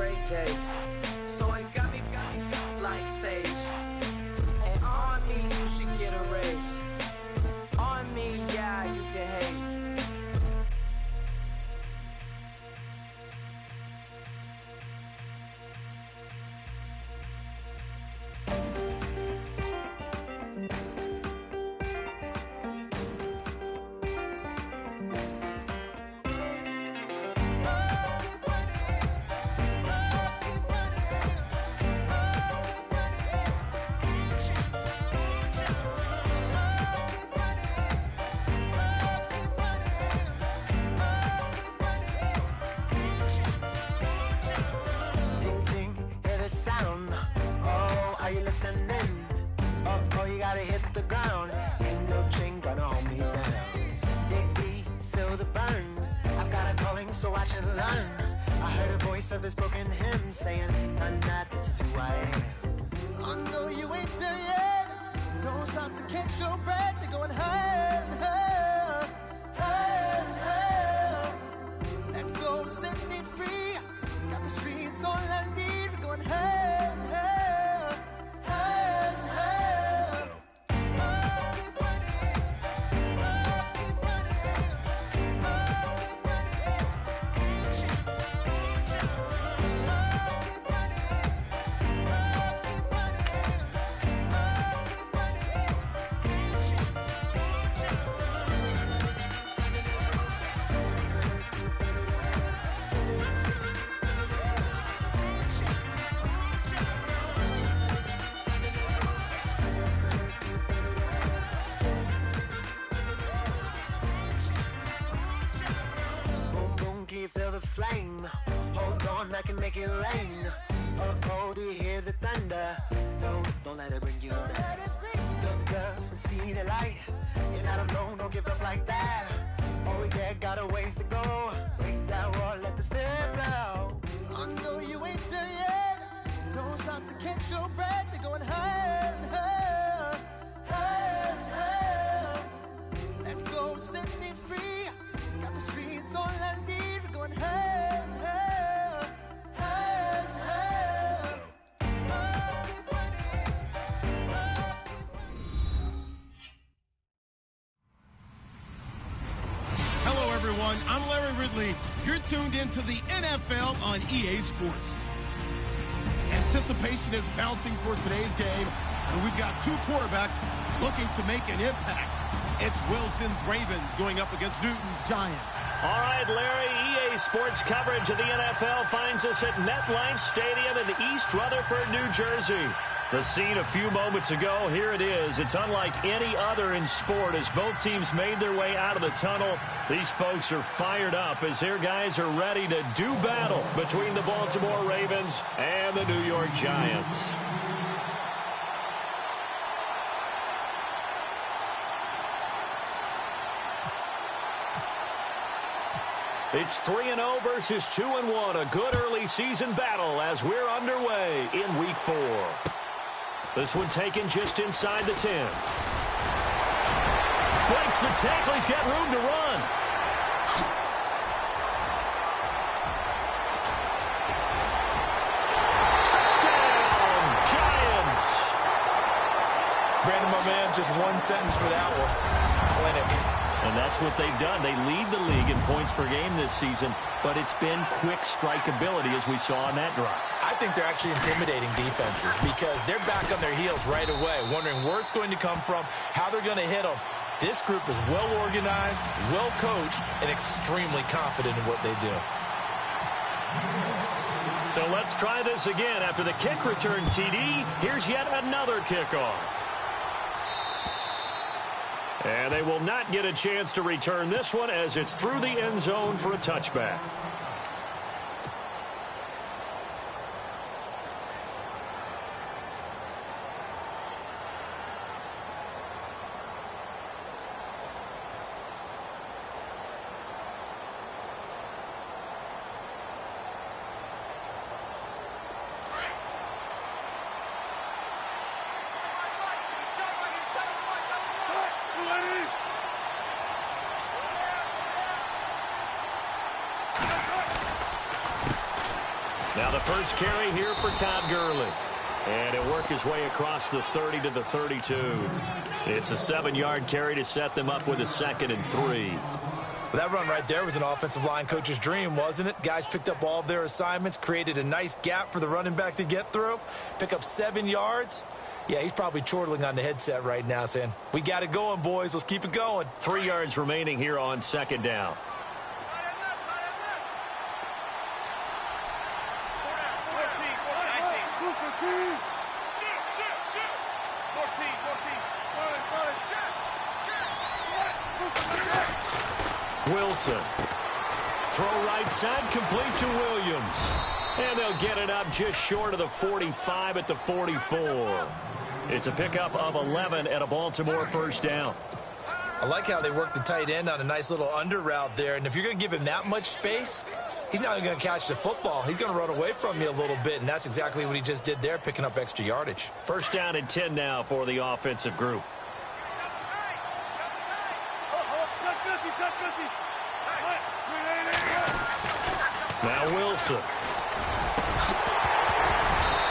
great day. So it got me like sage. And on me, you should get a raise. On me, yeah, you can hate. Sound. Oh, are you listening? Oh, you gotta hit the ground. Ain't no chain gonna hold me down. Dig deep, feel the burn. I've got a calling, so I should learn. I heard a voice of this broken hymn saying, "I'm not, this is who I am." I know you ain't there yet. Don't stop to catch your breath. You're going higher, higher, higher, higher. Let go, set me free. Got the streets all I need. Going higher, higher, higher, higher. Keep running, keep running, keep running. Reach out, reach out. Keep running, keep running, keep running. Reach out, reach out. Feel the flame. Hold on, I can make it rain. Oh, do you hear the thunder? No, don't let it bring you down. Look up and see the light. You're not alone, don't give up like that. Oh yeah, got a ways to go. Break that wall, let the spirit flow. I know you ain't there yet. Don't stop to catch your breath. You're going higher, higher, higher, higher. Let go, set me free. Got the streets all I need. Going higher, higher, higher, higher. Keep running. Hello, everyone. I'm Larry Ridley. You're tuned into the NFL on EA Sports. Anticipation is bouncing for today's game, and we've got two quarterbacks looking to make an impact. It's Wilson's Ravens going up against Newton's Giants. All right, Larry, EA Sports coverage of the NFL finds us at MetLife Stadium in East Rutherford, New Jersey. The scene a few moments ago, here it is. It's unlike any other in sport as both teams made their way out of the tunnel. These folks are fired up as their guys are ready to do battle between the Baltimore Ravens and the New York Giants. It's 3-0 versus 2-1, a good early season battle as we're underway in Week 4. This one taken just inside the 10. Breaks the tackle, he's got room to run. Touchdown, Giants! Brandon, my man, just one sentence for that one. Clinic. And that's what they've done. They lead the league in points per game this season, but it's been quick strike ability as we saw on that drive. I think they're actually intimidating defenses because they're back on their heels right away, wondering where it's going to come from, how they're going to hit them. This group is well organized, well coached, and extremely confident in what they do. So let's try this again. After the kick return TD, here's yet another kickoff. And they will not get a chance to return this one as it's through the end zone for a touchback. Now the first carry here for Todd Gurley. And he'll work his way across the 30 to the 32. It's a 7-yard carry to set them up with a 2nd and 3. Well, that run right there was an offensive line coach's dream, wasn't it? Guys picked up all of their assignments, created a nice gap for the running back to get through, pick up 7 yards. Yeah, he's probably chortling on the headset right now saying, we got it going, boys. Let's keep it going. 3 yards remaining here on 2nd down. Wilson. Throw right side, complete to Williams. And they'll get it up just short of the 45 at the 44. It's a pickup of 11 at a Baltimore first down. I like how they work the tight end on a nice little under route there. And if you're going to give him that much space, he's not going to catch the football. He's going to run away from you a little bit, and that's exactly what he just did there, picking up extra yardage. First down and 10 now for the offensive group. Now Wilson.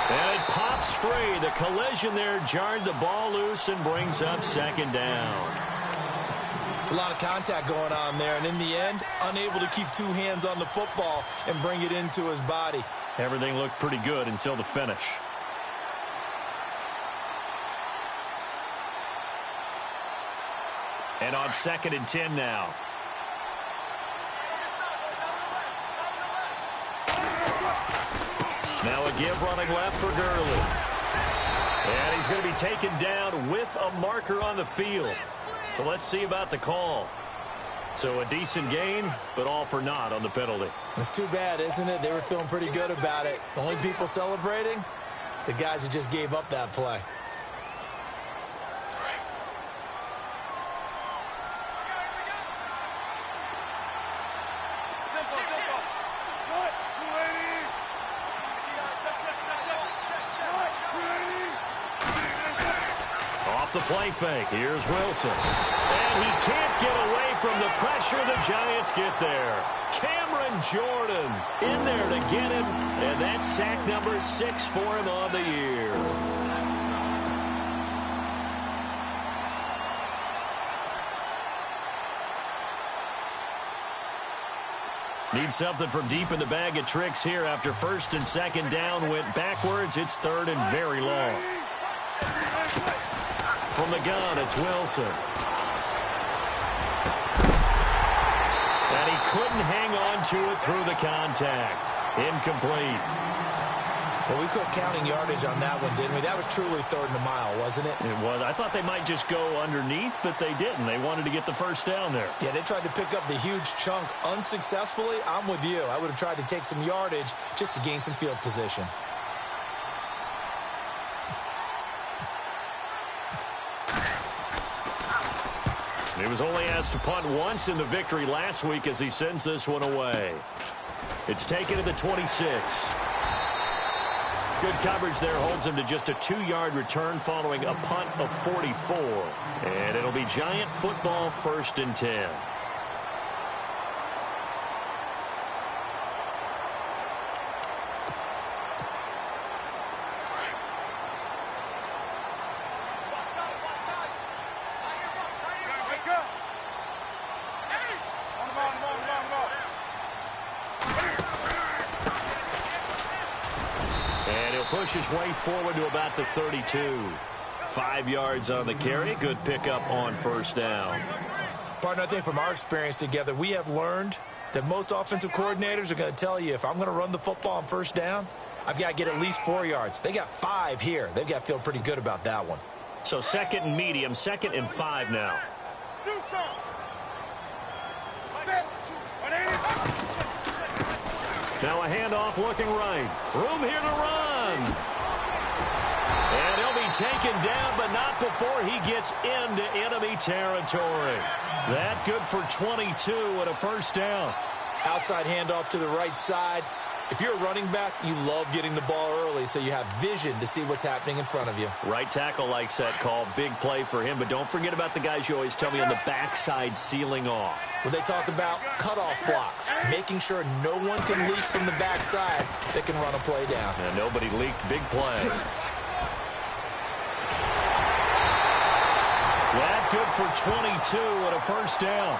And it pops free. The collision there jarred the ball loose and brings up 2nd down. It's a lot of contact going on there, and in the end, unable to keep 2 hands on the football and bring it into his body. Everything looked pretty good until the finish. And on 2nd and 10 now. Now a give running left for Gurley. And he's going to be taken down with a marker on the field. So let's see about the call. So a decent gain, but all for naught on the penalty. It's too bad, isn't it? They were feeling pretty good about it. The only people celebrating, the guys who just gave up that play. The play fake. Here's Wilson. And he can't get away from the pressure. The Giants get there. Cameron Jordan in there to get him. And that's sack number 6 for him on the year. Need something from deep in the bag of tricks here after 1st and 2nd down went backwards. It's 3rd and very long. From the gun, it's Wilson. And he couldn't hang on to it through the contact. Incomplete. Well, we quit counting yardage on that one, didn't we? That was truly 3rd and a mile, wasn't it? It was. I thought they might just go underneath, but they didn't. They wanted to get the first down there. Yeah, they tried to pick up the huge chunk unsuccessfully. I'm with you. I would have tried to take some yardage just to gain some field position. He was only asked to punt once in the victory last week as he sends this one away. It's taken to the 26. Good coverage there holds him to just a 2-yard return following a punt of 44. And it'll be Giant football 1st and 10. Push his way forward to about the 32. 5 yards on the carry. Good pickup on 1st down. Partner, I think from our experience together, we have learned that most offensive coordinators are going to tell you if I'm going to run the football on 1st down, I've got to get at least 4 yards. They got 5 here. They've got to feel pretty good about that one. So 2nd and medium, 2nd and 5 now. Now a handoff looking right. Room here to run. And he'll be taken down, but not before he gets into enemy territory. That good for 22 and a 1st down. Outside handoff to the right side. If you're a running back, you love getting the ball early so you have vision to see what's happening in front of you. Right tackle likes that call. Big play for him, but don't forget about the guys you always tell me on the backside sealing off. When they talk about cutoff blocks, making sure no one can leak from the backside that can run a play down. And nobody leaked. Big play. That good for 22 and a first down.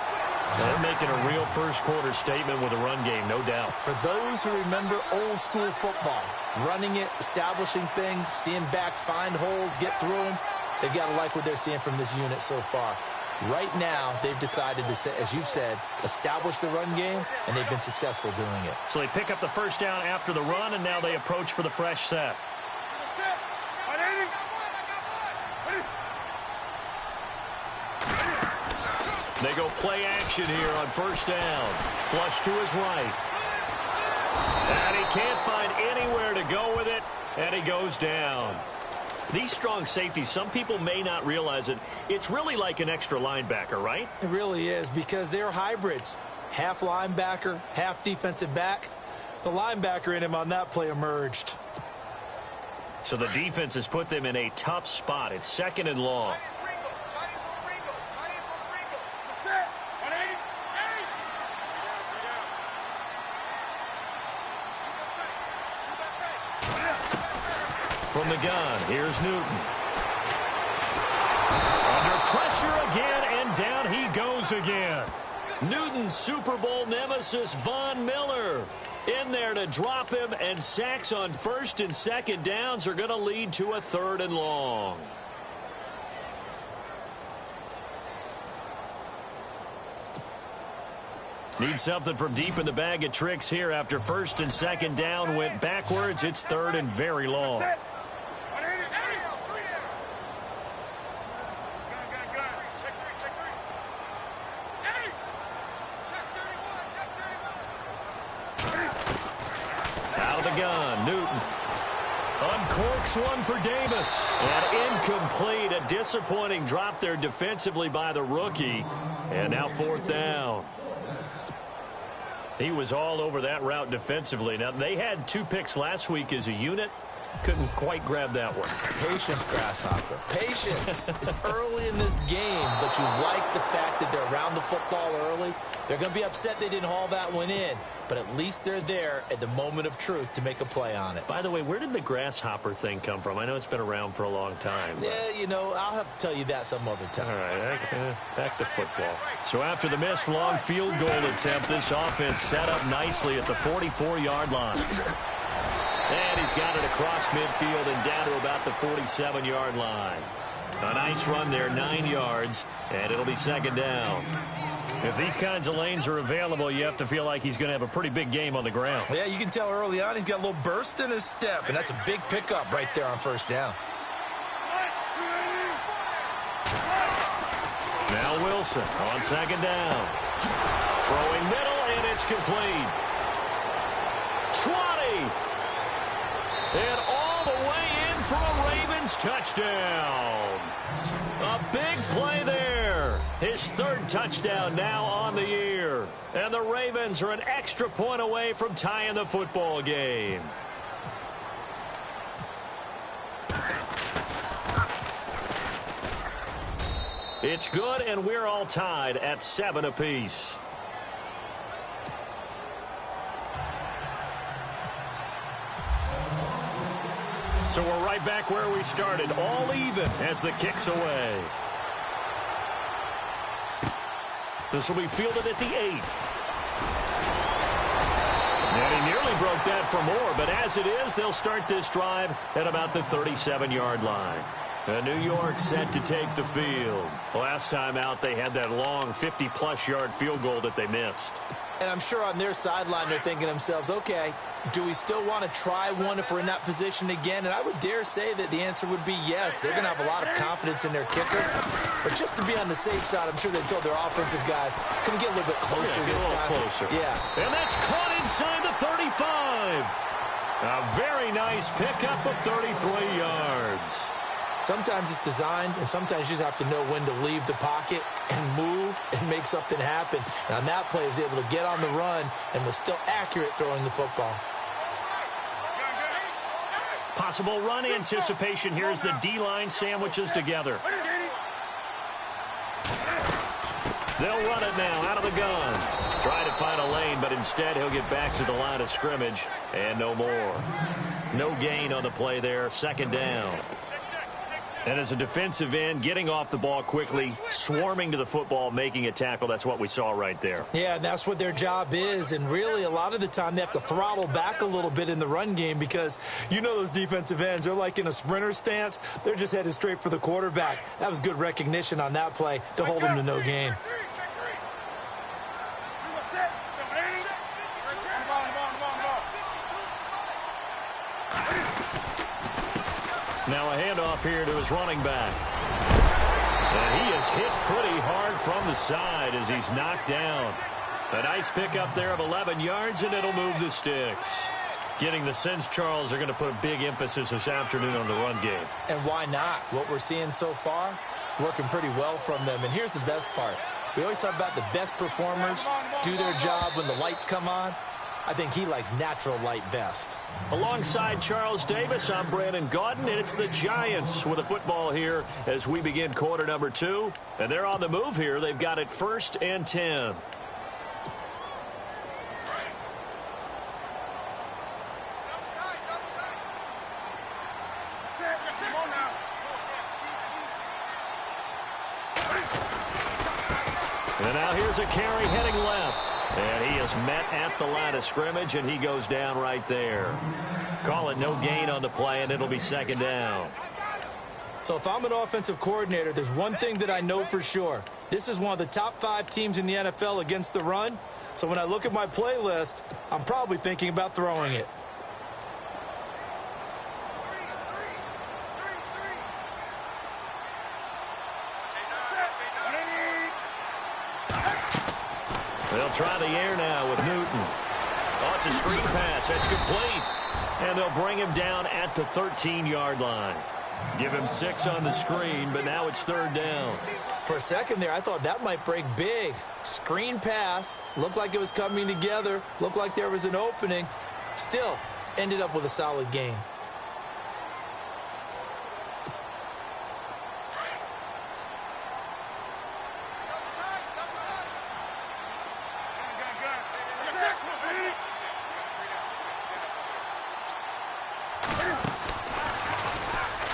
They're making a real first-quarter statement with a run game, no doubt. For those who remember old-school football, running it, establishing things, seeing backs find holes, get through them, they've got to like what they're seeing from this unit so far. Right now, they've decided to, as you've said, establish the run game, and they've been successful doing it. So they pick up the first down after the run, and now they approach for the fresh set. They go play action here on first down. Flush to his right. And he can't find anywhere to go with it, and he goes down. These strong safeties, some people may not realize it. It's really like an extra linebacker, right? It really is, because they're hybrids. Half linebacker, half defensive back. The linebacker in him on that play emerged. So the defense has put them in a tough spot. It's second and long. From the gun, here's Newton. Under pressure again, and down he goes again. Newton's Super Bowl nemesis, Von Miller, in there to drop him, and sacks on first and second downs are going to lead to a third and long. Need something from deep in the bag of tricks here after first and second down went backwards. It's third and very long. Gun, Newton uncorks one for Davis, and incomplete. A disappointing drop there defensively by the rookie, and now fourth down. He was all over that route defensively. Now, they had 2 picks last week as a unit. Couldn't quite grab that one. Patience, Grasshopper. Patience. It's early in this game, but you like the fact that they're around the football early. They're going to be upset they didn't haul that one in, but at least they're there at the moment of truth to make a play on it. By the way, where did the grasshopper thing come from? I know it's been around for a long time. Yeah, you know, I'll have to tell you that some other time. All right, back to football. So after the missed long field goal attempt, this offense set up nicely at the 44-yard line. And he's got it across midfield and down to about the 47-yard line. A nice run there, 9 yards, and it'll be second down. If these kinds of lanes are available, you have to feel like he's going to have a pretty big game on the ground. Yeah, you can tell early on he's got a little burst in his step, and that's a big pickup right there on first down. Now Wilson on second down. Throwing middle, and it's complete. 20. And all the way in for a Ravens touchdown. A big play there. His third touchdown now on the year. And the Ravens are an extra point away from tying the football game. It's good, and we're all tied at 7 apiece. So we're right back where we started, all even as the kick's away. This will be fielded at the 8. And he nearly broke that for more, but as it is, they'll start this drive at about the 37-yard line. And New York set to take the field. Last time out, they had that long 50-plus yard field goal that they missed. And I'm sure on their sideline they're thinking to themselves, okay, do we still want to try one if we're in that position again? And I would dare say that the answer would be yes. They're going to have a lot of confidence in their kicker. But just to be on the safe side, I'm sure they told their offensive guys, can we get a little bit closer this time? Closer. Yeah. And that's caught inside the 35. A very nice pickup of 33 yards. Sometimes it's designed, and sometimes you just have to know when to leave the pocket and move and make something happen. And on that play, he was able to get on the run and was still accurate throwing the football. Possible run anticipation here as the D-line sandwiches together. They'll run it now out of the gun. Try to find a lane, but instead he'll get back to the line of scrimmage and no more. No gain on the play there, second down. And as a defensive end, getting off the ball quickly, swarming to the football, making a tackle, that's what we saw right there. Yeah, and that's what their job is. And really, a lot of the time, they have to throttle back a little bit in the run game because you know those defensive ends, they're like in a sprinter stance. They're just headed straight for the quarterback. That was good recognition on that play to hold them to no gain. Now a handoff here to his running back. And he is hit pretty hard from the side as he's knocked down. A nice pickup there of 11 yards, and it'll move the sticks. Getting the sense Charles are going to put a big emphasis this afternoon on the run game. And why not? What we're seeing so far, working pretty well from them. And here's the best part. We always talk about the best performers do their job when the lights come on. I think he likes natural light best. Alongside Charles Davis, I'm Brandon Gaudin, and it's the Giants with a football here as we begin quarter number 2. And they're on the move here. They've got it 1st and 10. And now here's a carry heading left. And he is met at the line of scrimmage, and he goes down right there. Call it no gain on the play, and it'll be second down. So if I'm an offensive coordinator, there's one thing that I know for sure. This is one of the top 5 teams in the NFL against the run. So when I look at my playlist, I'm probably thinking about throwing it. They'll try the air now with Newton. Oh, it's a screen pass. That's complete. And they'll bring him down at the 13-yard line. Give him 6 on the screen, but now it's 3rd down. For a second there, I thought that might break big. Screen pass. Looked like it was coming together. Looked like there was an opening. Still, ended up with a solid gain.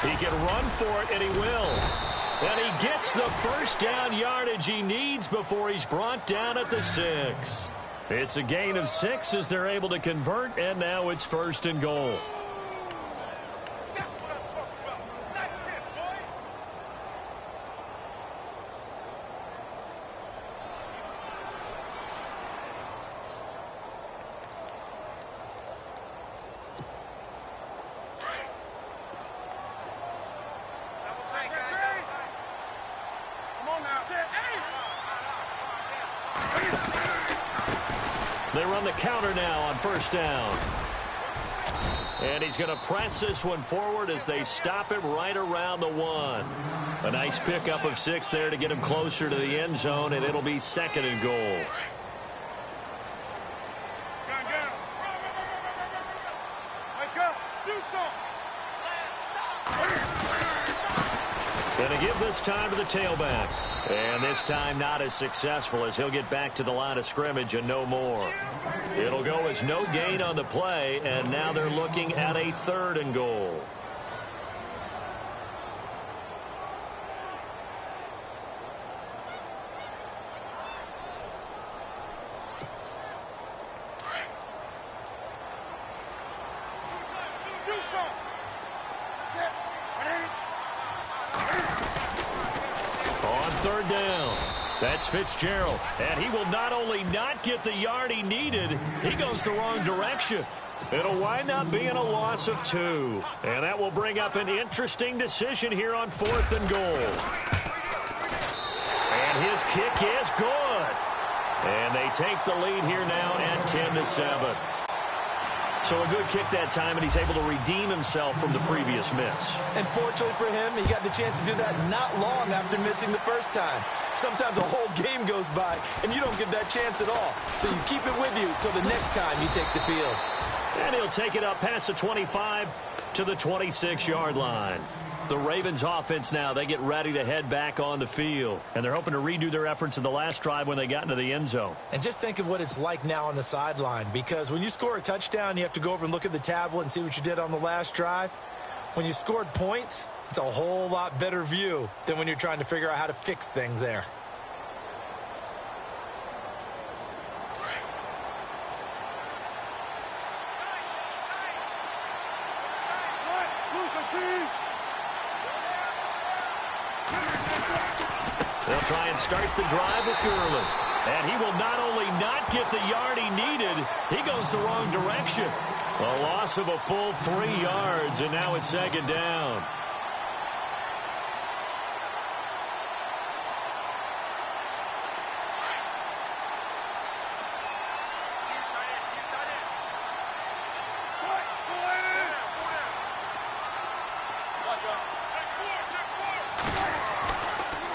He can run for it, and he will. And he gets the first down yardage he needs before he's brought down at the 6. It's a gain of 6 as they're able to convert, and now it's 1st and goal. They run the counter now on 1st down. And he's going to press this one forward as they stop him right around the 1. A nice pickup of 6 there to get him closer to the end zone, and it'll be 2nd and goal. Going to give this time to the tailback. And this time not as successful as he'll get back to the line of scrimmage and no more. It'll go as no gain on the play, and now they're looking at a 3rd and goal. On 3rd down, that's Fitzgerald. And he will not only not get the yard he needed, he goes the wrong direction. It'll wind up being a loss of 2. And that will bring up an interesting decision here on 4th and goal. And his kick is good. And they take the lead here now at 10-7. So a good kick that time, and he's able to redeem himself from the previous miss. And fortunately for him, he got the chance to do that not long after missing the first time. Sometimes a whole game goes by, and you don't get that chance at all. So you keep it with you till the next time you take the field. And he'll take it up past the 25 to the 26-yard line. The Ravens offense now, they get ready to head back on the field. And they're hoping to redo their efforts in the last drive when they got into the end zone. And just think of what it's like now on the sideline. Because when you score a touchdown, you have to go over and look at the tablet and see what you did on the last drive. When you scored points, it's a whole lot better view than when you're trying to figure out how to fix things there. They'll try and start the drive with Gurley. And he will not only not get the yard he needed, he goes the wrong direction. A loss of a full 3 yards, and now it's second down.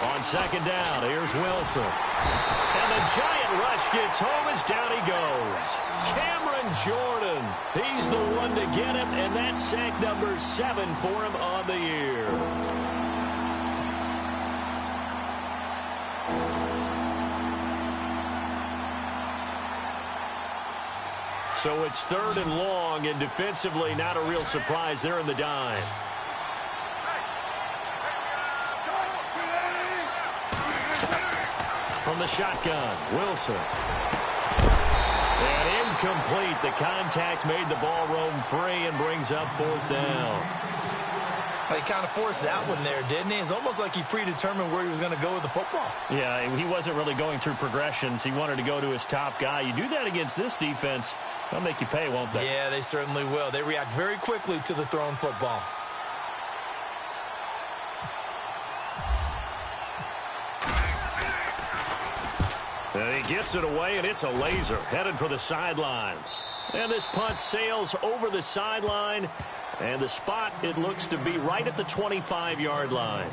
On second down, here's Wilson. And the giant rush gets home as down he goes. Cameron Jordan, he's the one to get him, and that's sack number 7 for him on the year. So it's 3rd and long, and defensively not a real surprise. They're in the dime. From the shotgun, Wilson. And incomplete. The contact made the ball roam free and brings up 4th down. Well, he kind of forced that one there, didn't he? It's almost like he predetermined where he was going to go with the football. Yeah, he wasn't really going through progressions. He wanted to go to his top guy. You do that against this defense, they'll make you pay, won't they? Yeah, they certainly will. They react very quickly to the thrown football. And he gets it away, and it's a laser headed for the sidelines. And this punt sails over the sideline, and the spot, it looks to be right at the 25-yard line.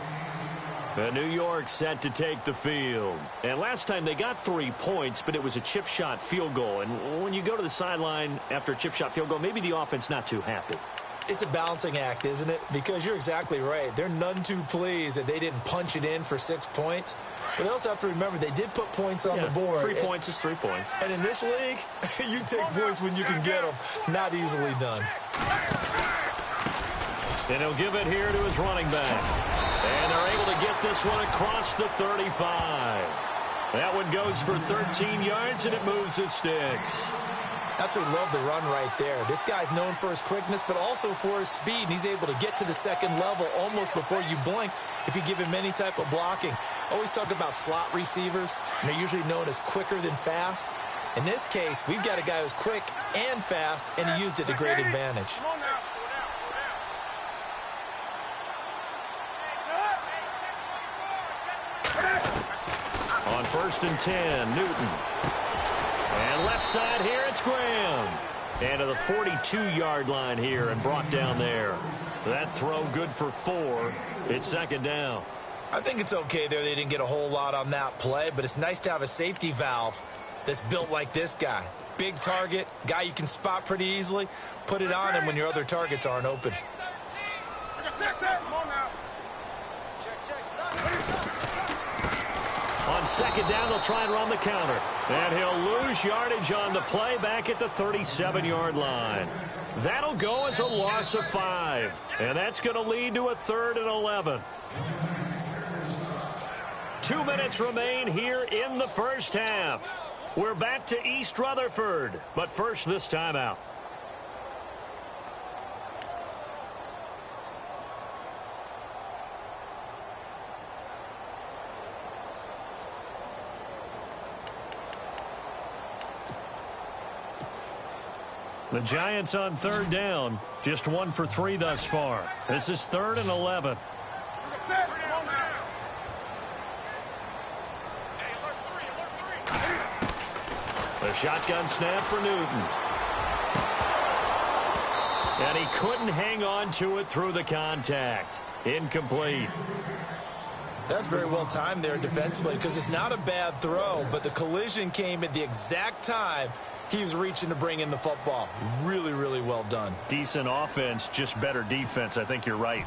And New York set to take the field. And last time they got 3 points, but it was a chip shot field goal. And when you go to the sideline after a chip shot field goal, maybe the offense not too happy. It's a balancing act, isn't it? Because you're exactly right. They're none too pleased that they didn't punch it in for 6 points. But they also have to remember they did put points on the board. 3 points is 3 points. And in this league, you take points when you can get them. Not easily done. And he'll give it here to his running back. And they're able to get this one across the 35. That one goes for 13 yards, and it moves his sticks. Absolutely love the run right there. This guy's known for his quickness, but also for his speed. And he's able to get to the second level almost before you blink if you give him any type of blocking. Always talk about slot receivers, and they're usually known as quicker than fast. In this case, we've got a guy who's quick and fast, and he used it to great advantage. On 1st and 10, Newton. And left side here, it's Graham. And to the 42-yard line here and brought down there. That throw good for 4. It's second down. I think it's okay there. They didn't get a whole lot on that play, but it's nice to have a safety valve that's built like this guy. Big target, guy you can spot pretty easily. Put it on him when your other targets aren't open. On second down, they'll try and run the counter. And he'll lose yardage on the play back at the 37-yard line. That'll go as a loss of 5. And that's going to lead to a 3rd and 11. 2 minutes remain here in the first half. We're back to East Rutherford. But first, this timeout. The Giants on 3rd down. Just 1 for 3 thus far. This is 3rd and 11. The shotgun snap for Newton. And he couldn't hang on to it through the contact. Incomplete. That's very well timed there defensively because it's not a bad throw, but the collision came at the exact time He was reaching to bring in the football. Really, really well done. Decent offense, just better defense. I think you're right.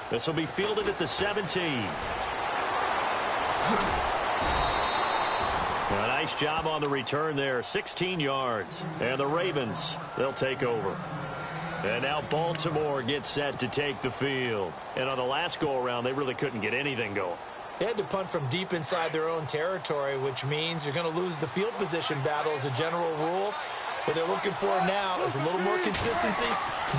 This will be fielded at the 17. A nice job on the return there. 16 yards. And the Ravens, they'll take over. And now Baltimore gets set to take the field. And on the last go-around, they really couldn't get anything going. They had to punt from deep inside their own territory, which means you're going to lose the field position battle as a general rule. What they're looking for now is a little more consistency,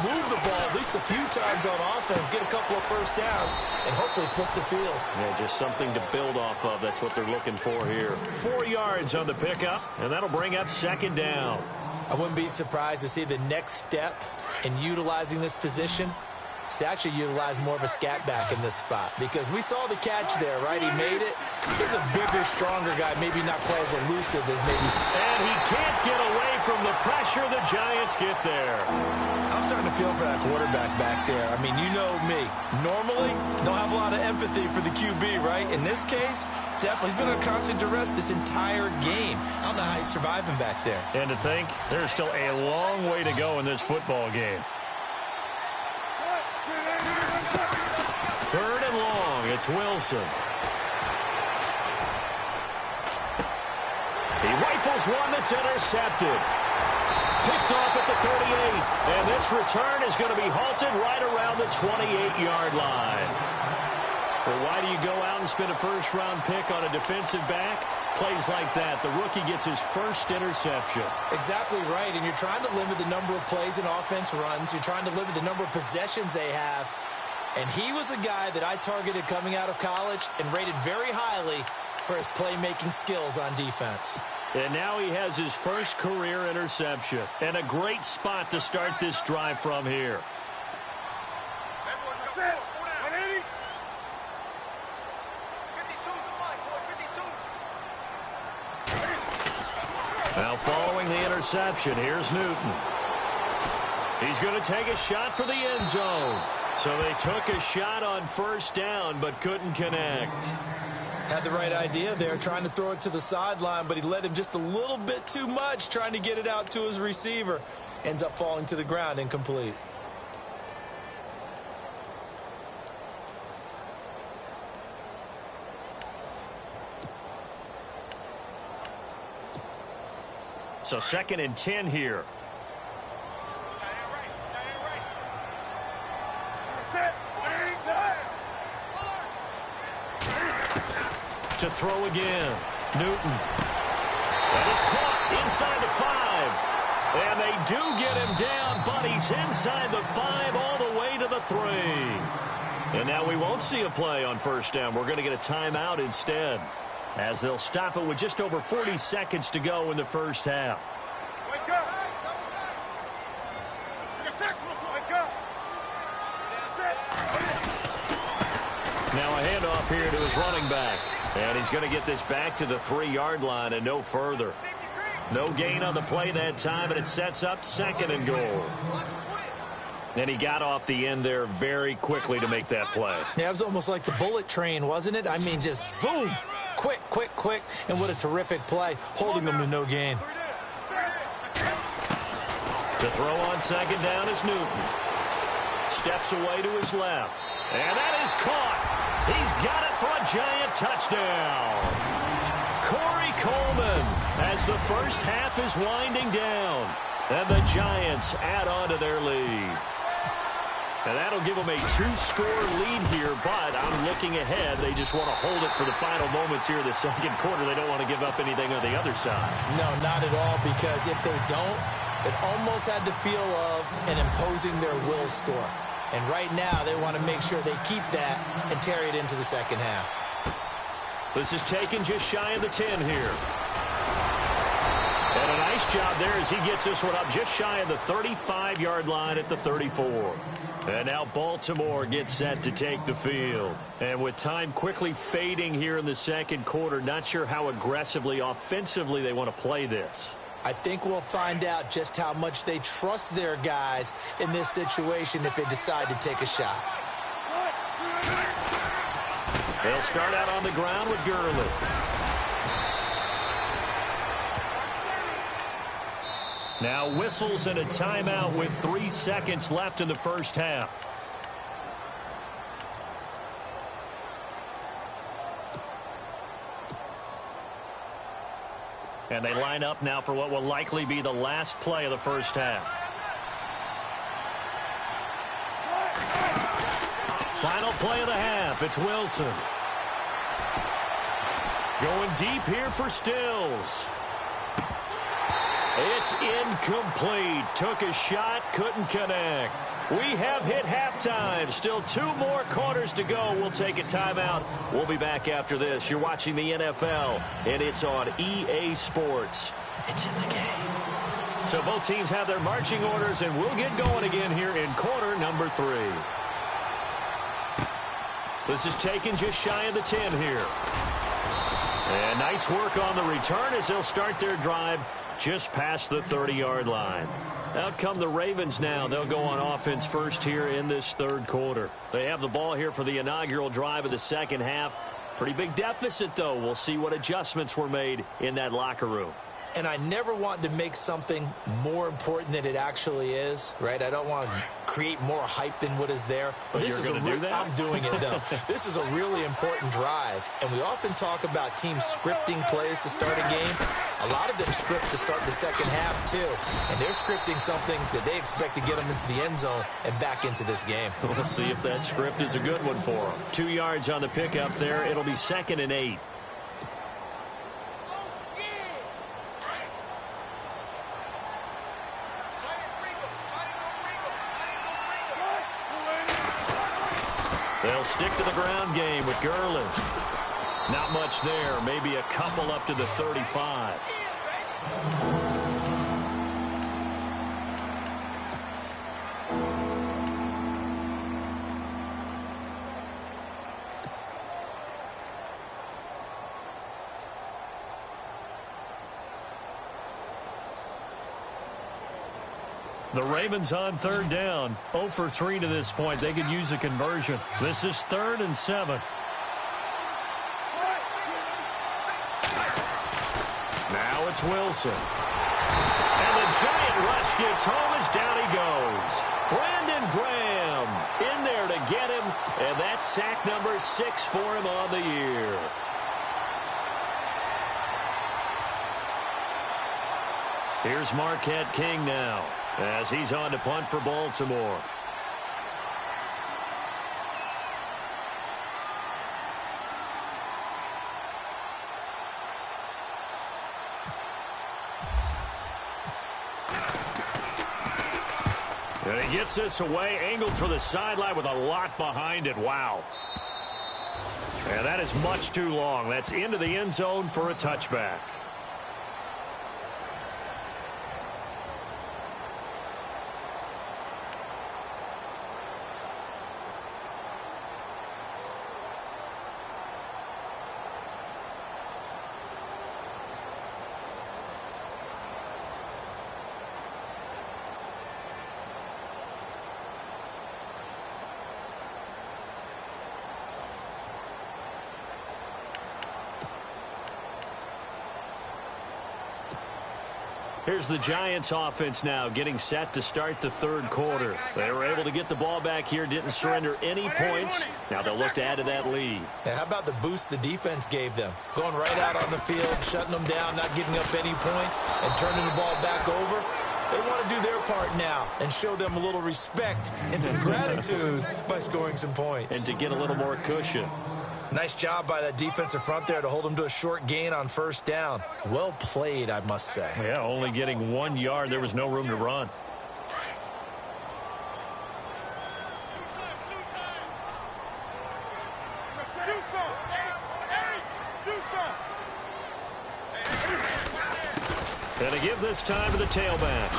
move the ball at least a few times on offense, get a couple of first downs, and hopefully flip the field. Yeah, just something to build off of. That's what they're looking for here. 4 yards on the pickup, and that'll bring up second down. I wouldn't be surprised to see the next step in utilizing this position is to actually utilize more of a scat back in this spot, because we saw the catch there, right? He made it. He's a bigger, stronger guy, maybe not quite as elusive as maybe. And he can't get away from the pressure. The Giants get there. I'm starting to feel for that quarterback back there. I mean, you know me. Normally, don't have a lot of empathy for the QB, right? In this case, definitely. He's been on constant duress this entire game. I don't know how he's surviving back there. And to think, there's still a long way to go in this football game. 3rd and long. It's Wilson. He rifles one that's intercepted. Picked off at the 38. And this return is going to be halted right around the 28-yard line. Well, why do you go out and spend a first-round pick on a defensive back? Plays like that. The rookie gets his first interception. Exactly right. And you're trying to limit the number of plays and offense runs. You're trying to limit the number of possessions they have. And he was a guy that I targeted coming out of college and rated very highly for his playmaking skills on defense. And now he has his first career interception. And a great spot to start this drive from here. Now following the interception, here's Newton. He's going to take a shot for the end zone. So they took a shot on first down but couldn't connect. Had the right idea there, trying to throw it to the sideline, but he led him just a little bit too much, trying to get it out to his receiver. Ends up falling to the ground, incomplete. So 2nd and 10 here. To throw again. Newton. That is caught inside the 5. And they do get him down, but he's inside the 5 all the way to the 3. And now we won't see a play on first down. We're going to get a timeout instead, as they'll stop it with just over 40 seconds to go in the first half. Now a handoff here to his running back. And he's going to get this back to the 3-yard line and no further. No gain on the play that time, and it sets up 2nd and goal. And he got off the end there very quickly to make that play. Yeah, it was almost like the bullet train, wasn't it? I mean, just zoom. Quick, quick, quick. And what a terrific play, holding them to no gain. To throw on 2nd down is Newton. Steps away to his left. And that is caught. He's got it for a Giant touchdown. Corey Coleman, as the first half is winding down. And the Giants add on to their lead. And that'll give them a 2-score lead here, but I'm looking ahead. They just want to hold it for the final moments here of the 2nd quarter. They don't want to give up anything on the other side. No, not at all, because if they don't, it almost had the feel of an imposing their will score. And right now, they want to make sure they keep that and carry it into the 2nd half. This is taken just shy of the 10 here. And a nice job there as he gets this one up just shy of the 35-yard line at the 34. And now Baltimore gets set to take the field. And with time quickly fading here in the 2nd quarter, not sure how aggressively, offensively they want to play this. I think we'll find out just how much they trust their guys in this situation if they decide to take a shot. They'll start out on the ground with Gurley. Now whistles and a timeout with 3 seconds left in the first half. And they line up now for what will likely be the last play of the first half. Final play of the half. It's Wilson. Going deep here for Stills. It's incomplete. Took a shot, couldn't connect. We have hit halftime. Still 2 more quarters to go. We'll take a timeout. We'll be back after this. You're watching the NFL, and it's on EA Sports. It's in the game. So both teams have their marching orders, and we'll get going again here in quarter number 3. This is taken just shy of the 10 here. And nice work on the return as they'll start their drive just past the 30-yard line. Out come the Ravens now. They'll go on offense first here in this third quarter. They have the ball here for the inaugural drive of the second half. Pretty big deficit, though. We'll see what adjustments were made in that locker room. And I never want to make something more important than it actually is, right? I don't want to create more hype than what is there. But this is do that? I'm doing it, though. This is a really important drive, and we often talk about teams scripting plays to start a game. A lot of them script to start the second half, too. And they're scripting something that they expect to get them into the end zone and back into this game. We'll see if that script is a good one for them. 2 yards on the pickup there. It'll be 2nd and 8. They'll stick to the ground game with Gurley. Not much there. Maybe a couple up to the 35. The Ravens on 3rd down. 0 for 3 to this point. They could use a conversion. This is 3rd and 7. Now it's Wilson. And the giant rush gets home as down he goes. Brandon Graham in there to get him. And that's sack number 6 for him on the year. Here's Marquette King now, as he's on to punt for Baltimore. And he gets this away, angled for the sideline with a lot behind it. Wow. And that is much too long. That's into the end zone for a touchback. Here's the Giants offense now getting set to start the third quarter. They were able to get the ball back here, didn't surrender any points. Now they'll look to add to that lead. Yeah, how about the boost the defense gave them? Going right out on the field, shutting them down, not giving up any points, and turning the ball back over. They want to do their part now and show them a little respect and some gratitude by scoring some points. And to get a little more cushion. Nice job by that defensive front there to hold them to a short gain on first down. Well played, I must say. Yeah, only getting 1 yard. There was no room to run. And to give this time to the tailback.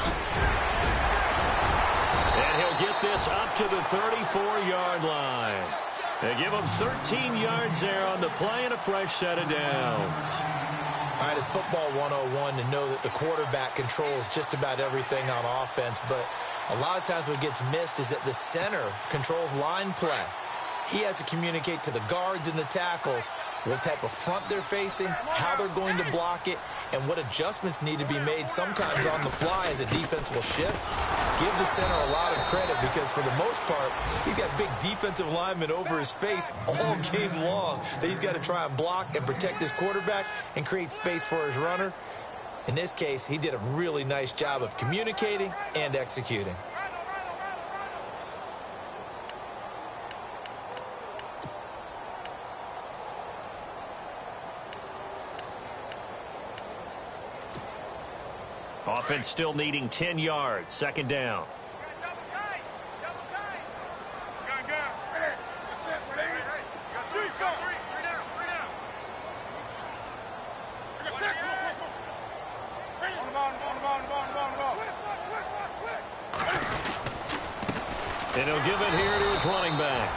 And he'll get this up to the 34-yard line. They give him 13 yards there on the play and a fresh set of downs. All right, it's football 101 to know that the quarterback controls just about everything on offense, but a lot of times what gets missed is that the center controls line play. He has to communicate to the guards and the tackles what type of front they're facing, how they're going to block it, and what adjustments need to be made sometimes on the fly as a defense will shift. Give the center a lot of credit because for the most part, he's got big defensive linemen over his face all game long that he's got to try and block and protect his quarterback and create space for his runner. In this case, he did a really nice job of communicating and executing. Offense still needing 10 yards. Second down. And he'll give it here to his running back.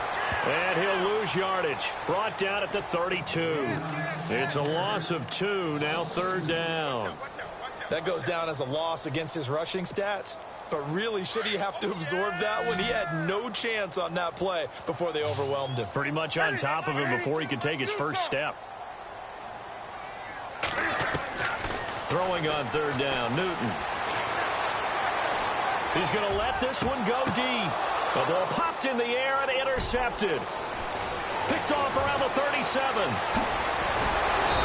And he'll lose yardage. Brought down at the 32. It's a loss of 2. Now third down. That goes down as a loss against his rushing stats. But really, should he have to absorb that one? He had no chance on that play before they overwhelmed him. Pretty much on top of him before he could take his first step. Throwing on third down, Newton. He's going to let this one go deep. The ball popped in the air and intercepted. Picked off around the 37.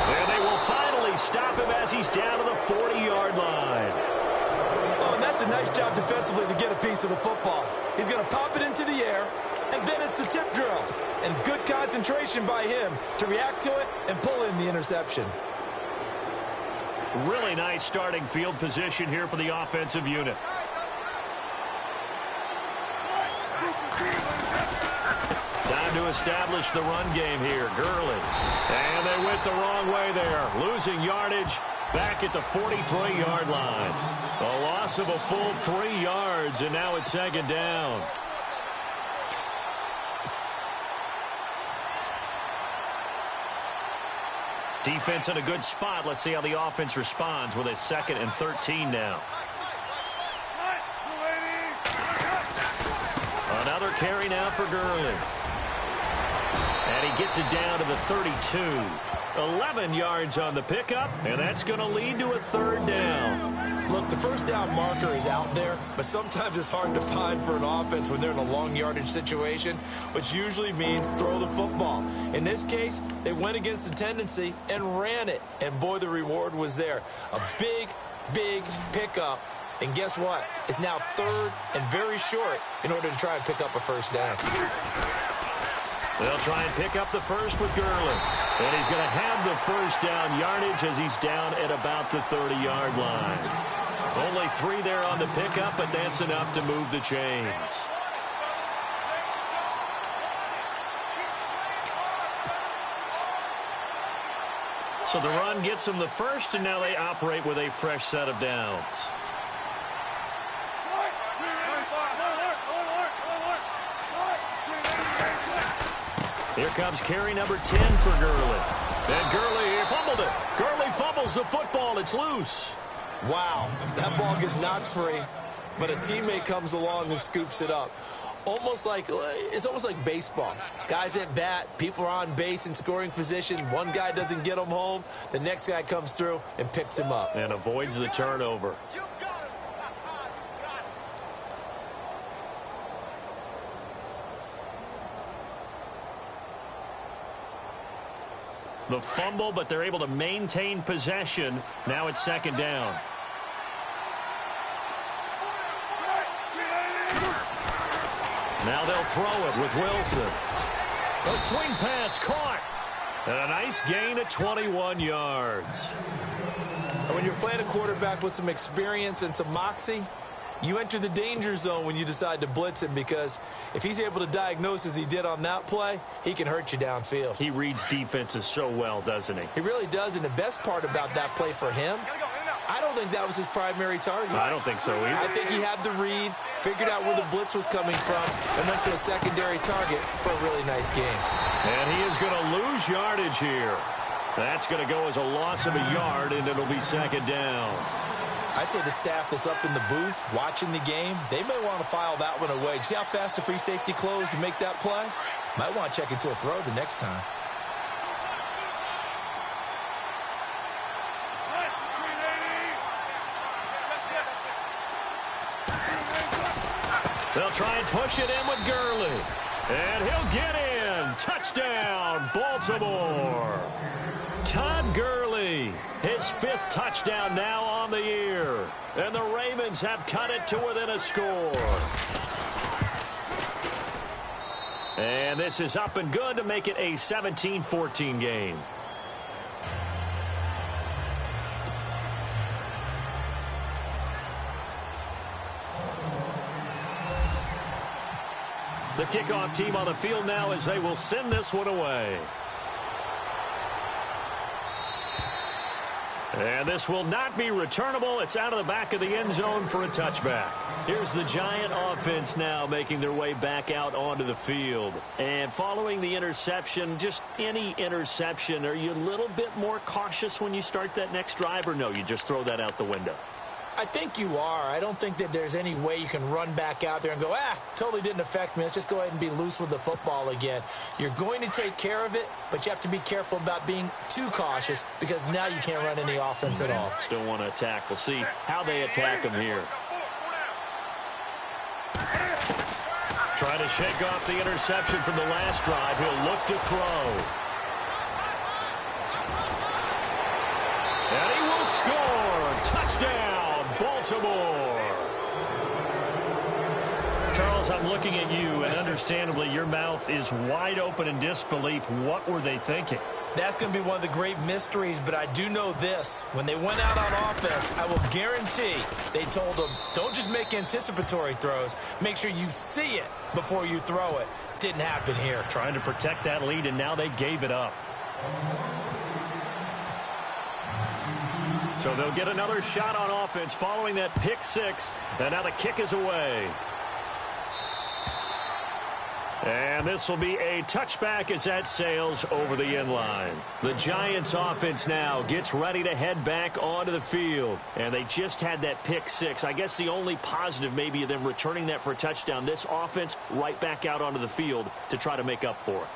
And they will finally stop him as he's down to the 40-yard line. Oh, and that's a nice job defensively to get a piece of the football. He's going to pop it into the air, and then it's the tip drill. And good concentration by him to react to it and pull in the interception. Really nice starting field position here for the offensive unit. Time to establish the run game here. Gurley. And they went the wrong way there. Losing yardage back at the 43-yard line. A loss of a full 3 yards, and now it's second down. Defense in a good spot. Let's see how the offense responds with a 2nd and 13 now. Another carry now for Gurley. And he gets it down to the 32. 11 yards on the pickup, and that's going to lead to a third down. Look, the first down marker is out there, but sometimes it's hard to find for an offense when they're in a long yardage situation, which usually means throw the football. In this case, they went against the tendency and ran it, and boy, the reward was there. A big, big pickup, and guess what? It's now third and very short in order to try and pick up a first down. They'll try and pick up the first with Gurley. And he's going to have the first down yardage as he's down at about the 30-yard line. Only 3 there on the pickup, but that's enough to move the chains. So the run gets them the first, and now they operate with a fresh set of downs. Here comes carry number 10 for Gurley. And Gurley fumbled it. Gurley fumbles the football. It's loose. Wow, that ball gets knocked free, but a teammate comes along and scoops it up. It's almost like baseball. Guys at bat, people are on base in scoring position. One guy doesn't get him home. The next guy comes through and picks him up. And avoids the turnover. The fumble, but they're able to maintain possession. Now it's second down. Now they'll throw it with Wilson. A swing pass caught. And a nice gain at 21 yards. And when you're playing a quarterback with some experience and some moxie, you enter the danger zone when you decide to blitz him, because if he's able to diagnose as he did on that play, he can hurt you downfield. He reads defenses so well, doesn't he? He really does, and the best part about that play for him, I don't think that was his primary target. I don't think so either. I think he had the read, figured out where the blitz was coming from, and went to a secondary target for a really nice game. And he is going to lose yardage here. That's going to go as a loss of a yard, and it'll be second down. I'd say the staff that's up in the booth watching the game, they may want to file that one away. See how fast the free safety closed to make that play? Might want to check into a throw the next time. They'll try and push it in with Gurley. And he'll get in. Touchdown, Baltimore. Todd Gurley, his 5th touchdown now on the year. And the Ravens have cut it to within a score. And this is up and good to make it a 17-14 game. The kickoff team on the field now as they will send this one away. And this will not be returnable. It's out of the back of the end zone for a touchback. Here's the Giant offense now making their way back out onto the field. And following the interception, just any interception, are you a little bit more cautious when you start that next drive, or no, you just throw that out the window? I think you are. I don't think that there's any way you can run back out there and go, totally didn't affect me. Let's just go ahead and be loose with the football again. You're going to take care of it, but you have to be careful about being too cautious because now you can't run any offense at all. Still want to attack. We'll see how they attack him here. Try to shake off the interception from the last drive. He'll look to throw. And he will score. Touchdown. Baltimore. Charles, I'm looking at you, and understandably, your mouth is wide open in disbelief. What were they thinking? That's going to be one of the great mysteries, but I do know this. When they went out on offense, I will guarantee they told them, don't just make anticipatory throws. Make sure you see it before you throw it. Didn't happen here. Trying to protect that lead, and now they gave it up. So they'll get another shot on offense following that pick 6. And now the kick is away. And this will be a touchback as that sails over the end line. The Giants offense now gets ready to head back onto the field. And they just had that pick 6. I guess the only positive maybe of them returning that for a touchdown. This offense right back out onto the field to try to make up for it.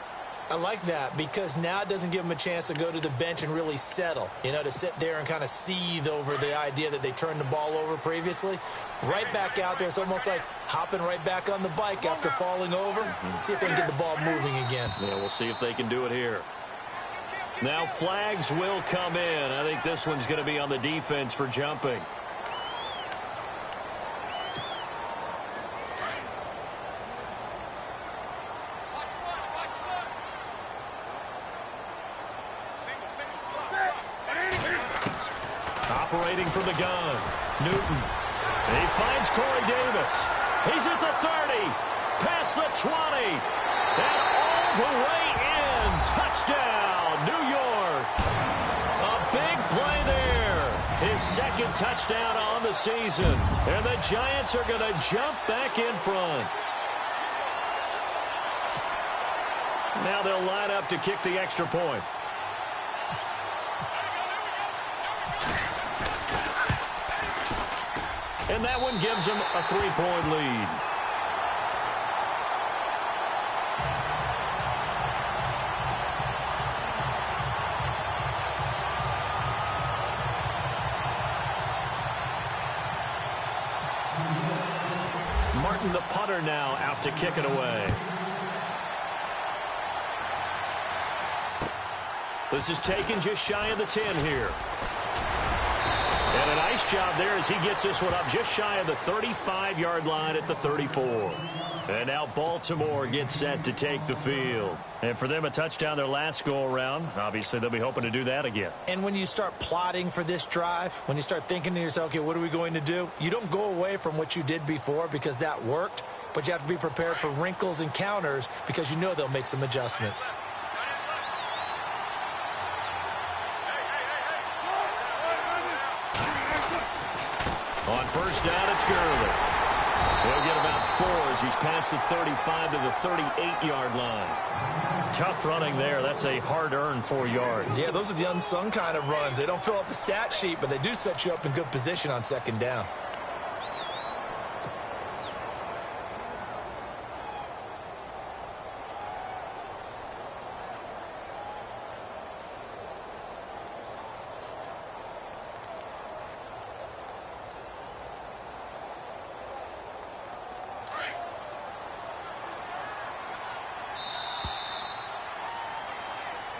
I like that because now it doesn't give them a chance to go to the bench and really settle, to sit there and kind of seethe over the idea that they turned the ball over previously. Right back out there. It's almost like hopping right back on the bike after falling over. See if they can get the ball moving again. Yeah, we'll see if they can do it here. Now flags will come in. I think this one's going to be on the defense for jumping. Operating from the gun, Newton. He finds Corey Davis. He's at the 30, past the 20, and all the way in. Touchdown, New York. A big play there. His 2nd touchdown on the season. And the Giants are going to jump back in front. Now they'll line up to kick the extra point. And that one gives them a 3-point lead. Martin, the punter, now out to kick it away. This is taken just shy of the 10 here. And a nice job there as he gets this one up just shy of the 35-yard line at the 34. And now Baltimore gets set to take the field. And for them, a touchdown their last go-around. Obviously, they'll be hoping to do that again. And when you start plotting for this drive, when you start thinking to yourself, okay, what are we going to do? You don't go away from what you did before because that worked, but you have to be prepared for wrinkles and counters because you know they'll make some adjustments. On first down, it's Gurley. He'll get about 4 as he's past the 35 to the 38-yard line. Tough running there. That's a hard-earned 4 yards. Yeah, those are the unsung kind of runs. They don't fill up the stat sheet, but they do set you up in good position on 2nd down.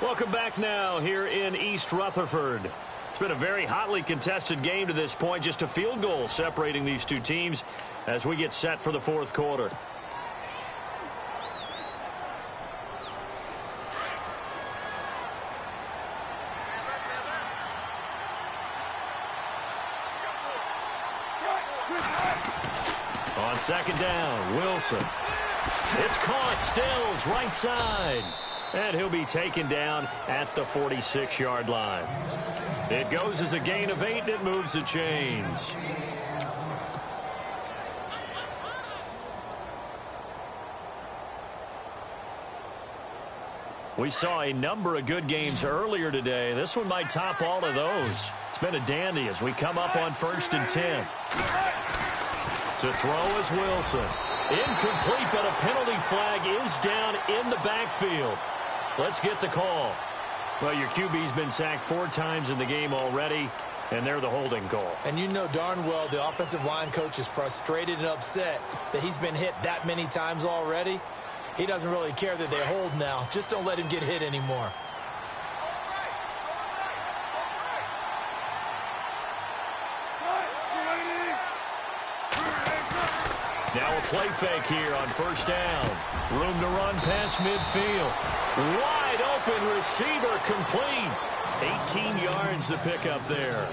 Welcome back now here in East Rutherford. It's been a very hotly contested game to this point. Just a field goal separating these two teams as we get set for the fourth quarter. On second down, Wilson. It's caught, Stills, right side. And he'll be taken down at the 46-yard line. It goes as a gain of 8, and it moves the chains. We saw a number of good games earlier today. This one might top all of those. It's been a dandy as we come up on 1st and 10. To throw is Wilson. Incomplete, but a penalty flag is down in the backfield. Let's get the call. Well, your QB's been sacked 4 times in the game already, and they're the holding call. And you know darn well the offensive line coach is frustrated and upset that he's been hit that many times already. He doesn't really care that they hold now. Just don't let him get hit anymore. Now a play fake here on 1st down. Room to run past midfield. Wide open receiver complete. 18 yards to pick up there.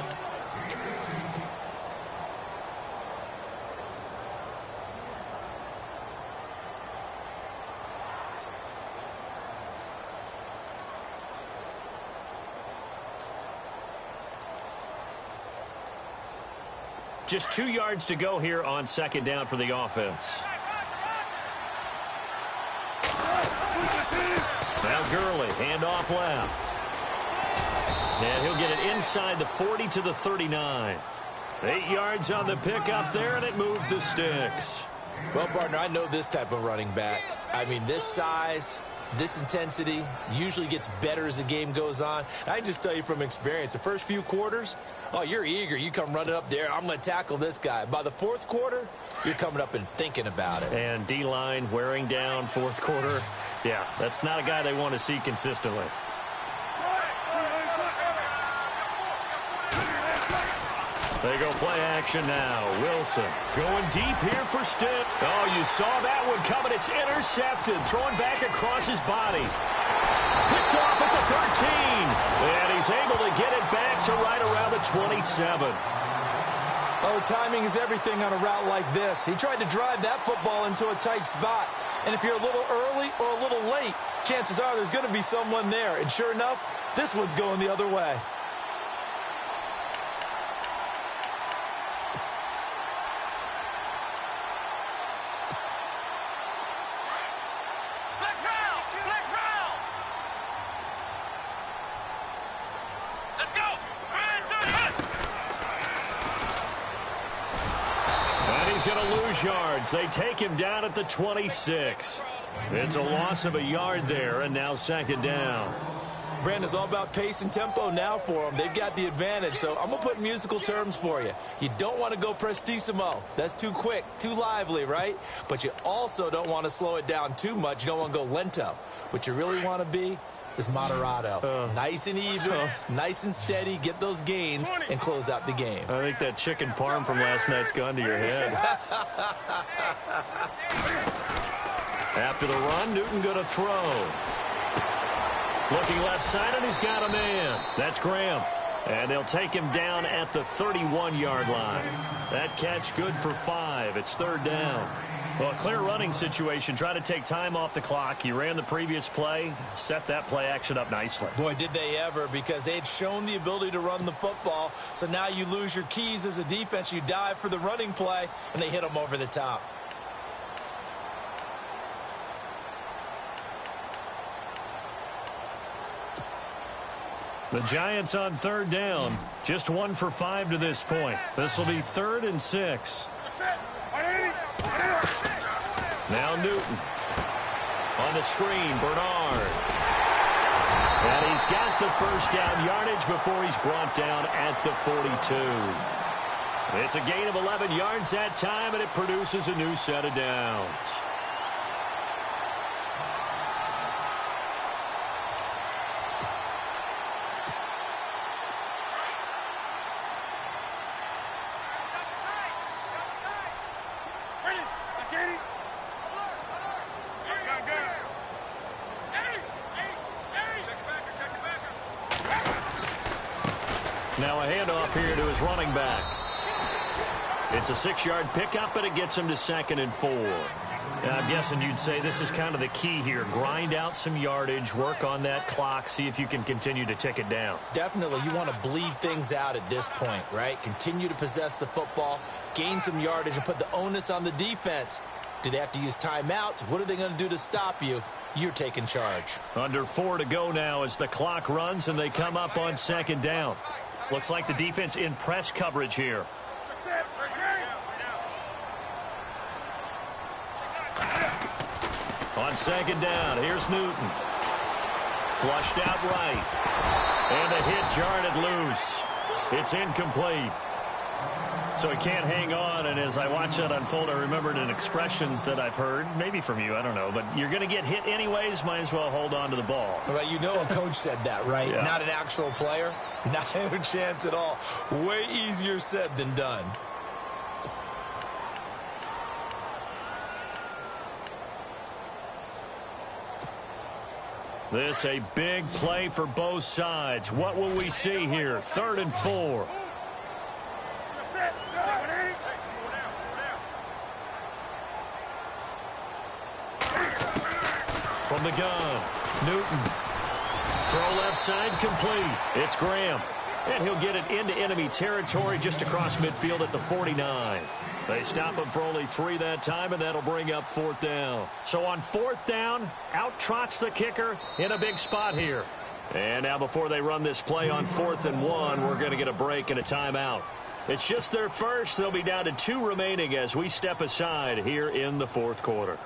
Just 2 yards to go here on 2nd down for the offense. Now Gurley, handoff left. And he'll get it inside the 40 to the 39. 8 yards on the pickup there, and it moves the sticks. Well, partner, I know this type of running back. I mean, this size, this intensity usually gets better as the game goes on. I can just tell you from experience, the first few quarters, oh, you're eager. You come running up there. I'm going to tackle this guy. By the 4th quarter, you're coming up and thinking about it. And D-line wearing down 4th quarter. Yeah, that's not a guy they want to see consistently. They go play action now. Wilson going deep here for Stitt. Oh, you saw that one coming. It's intercepted. Throwing back across his body. Picked off at the 13. And he's able to get it back to right around the 27. Oh, timing is everything on a route like this. He tried to drive that football into a tight spot. And if you're a little early or a little late, chances are there's going to be someone there. And sure enough, this one's going the other way. Yards. They take him down at the 26. It's a loss of a yard there, and now 2nd down. Brandon, it's all about pace and tempo now for them. They've got the advantage, so I'm going to put musical terms for you. You don't want to go prestissimo. That's too quick, too lively, right? But you also don't want to slow it down too much. You don't want to go lento. What you really want to be is moderato. Nice and even, nice and steady, get those gains, and close out the game. I think that chicken parm from last night's gone to your head. After the run, Newton going to throw. Looking left side, and he's got a man. That's Graham. And they'll take him down at the 31-yard line. That catch good for 5. It's 3rd down. Well, a clear running situation. Try to take time off the clock. He ran the previous play, set that play action up nicely. Boy, did they ever, because they had shown the ability to run the football. So now you lose your keys as a defense. You dive for the running play, and they hit them over the top. The Giants on 3rd down. Just 1 for 5 to this point. This will be 3rd and 6. Now Newton. On the screen, Bernard. And he's got the 1st down yardage before he's brought down at the 42. It's a gain of 11 yards that time, and it produces a new set of downs. Now a handoff here to his running back. It's a 6-yard pickup, but it gets him to 2nd and 4. I'm guessing you'd say this is kind of the key here. Grind out some yardage, work on that clock, see if you can continue to tick it down. Definitely, you want to bleed things out at this point, right? Continue to possess the football, gain some yardage, and put the onus on the defense. Do they have to use timeouts? What are they going to do to stop you? You're taking charge. Under 4 to go now as the clock runs, and they come up on 2nd down. Looks like the defense in press coverage here. On 2nd down, here's Newton. Flushed out right. And a hit jarred loose. It's incomplete. So he can't hang on, and as I watch that unfold, I remembered an expression that I've heard, maybe from you, I don't know, but you're going to get hit anyways, might as well hold on to the ball. Well, you know a coach said that, right? Yeah. Not an actual player. Not a chance at all. Way easier said than done. This a big play for both sides. What will we see here? 3rd and 4. From the gun, Newton. Throw left side complete. It's Graham. And he'll get it into enemy territory just across midfield at the 49. They stop him for only 3 that time, and that'll bring up 4th down. So on 4th down, out trots the kicker in a big spot here. And now before they run this play on 4th and 1, we're going to get a break and a timeout. It's just their first. They'll be down to 2 remaining as we step aside here in the 4th quarter.